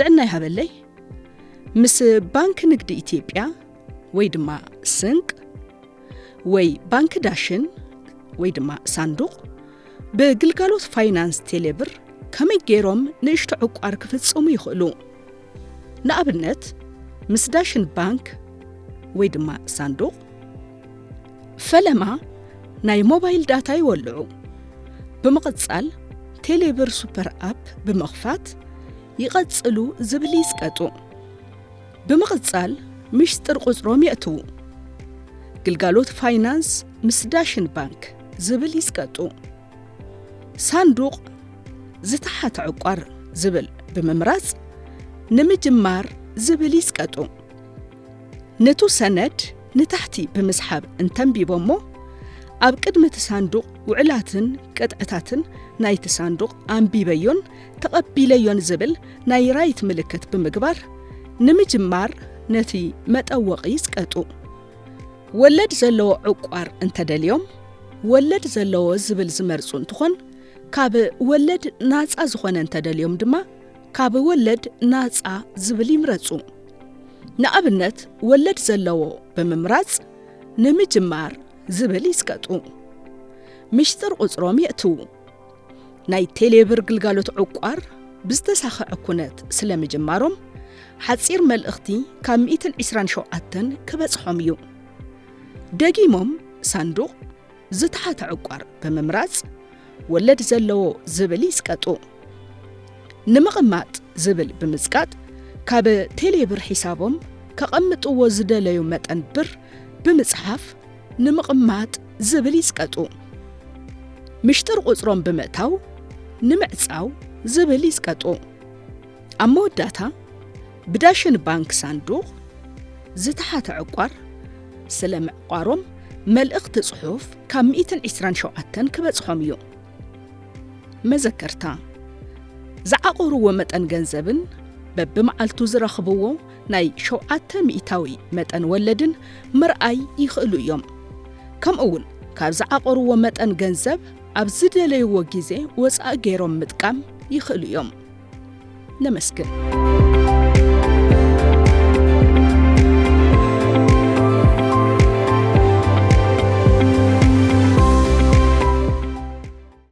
ጥዕና ይሃበለይ ምስ ባንክ ንግዲ ኢትዮጵያ ወይ ድማ ስንቅ ወይ ባንክ ዳሽን ወይ ድማ ሳንዱቅ በግልጋሎት ፋይናንስ ቴሌብር ከመይ ገይሮም ንእሽቶ ዕቋር ክፍጽሙ ይኽእሉ? ንኣብነት ምስ ዳሽን ባንክ ወይ ድማ ሳንዱቅ ፈለማ ናይ ሞባይል ዳታ ይወልዑ። ብምቕጻል ቴሌብር ሱፐር አፕ ብምኽፋት ይቐጽሉ ዝብል ይስቀጡ። ብምቕጻል ምሽጥር ቁጽሮም የእትዉ። ግልጋሎት ፋይናንስ ምስ ዳሽን ባንክ ዝብል ይስቀጡ። ሳንዱቅ ዝተሓተ ዕቋር ዝብል ብምምራጽ ንምጅማር ዝብል ይስቀጡ። ነቱ ሰነድ ንታሕቲ ብምስሓብ እንተንቢቦሞ ኣብ ቅድሚ ሳንዱቅ ውዕላትን ቅጥዕታትን ናይቲ ሳንዱቅ አንቢበዮን ተቐቢለዮን ዝብል ናይ ራይት ምልክት ብምግባር ንምጅማር ነቲ መጠወቒ ይስቀጡ። ወለድ ዘለዎ ዕቋር እንተደልዮም ወለድ ዘለዎ ዝብል ዝመርጹ እንትኾን ካብ ወለድ ናጻ ዝኾነ እንተደልዮም ድማ ካብ ወለድ ናጻ ዝብል ይምረጹ። ንኣብነት ወለድ ዘለዎ ብምምራጽ ንምጅማር ዝብል ይስቀጡ። ምሽጥር ቁጽሮም የእትዉ። ናይ ቴሌብር ግልጋሎት ዕቋር ብዝተሳኽዐ ኩነት ስለምጅማሮም ሓጺር መልእኽቲ ካብ 127 ክበጽሖም እዩ። ደጊሞም ሳንዱቅ ዝተሓተ ዕቋር ብምምራጽ ወለድ ዘለዎ ዝብል ይስቀጡ። ንምቕማጥ ዝብል ብምዝቃጥ ካብ ቴሌብር ሒሳቦም ከቐምጥዎ ዝደለዩ መጠን ብር ብምጽሓፍ ንምቕማጥ ዝብል ይስቀጡ። ምሽጥር ቁጽሮም ብምእታው ንምዕጻው ዝብል ይስቀጡ። ኣብ መወዳእታ ብዳሽን ባንክ ሳንዱቅ ዝተሓተ ዕቋር ስለምዕቋሮም መልእኽቲ ጽሑፍ ካብ 127 ክበጽሖም እዩ። መዘከርታ ዝዓቐርዎ መጠን ገንዘብን በብመዓልቱ ዝረኽብዎ ናይ 700 መጠን ወለድን ምርኣይ ይኽእሉ እዮም። ከምኡውን ካብ ዝዓቐርዎ መጠን ገንዘብ ኣብ ዝደለይዎ ጊዜ ወጻኢ ገይሮም ምጥቃም ይኽእሉ እዮም። ነመስግን።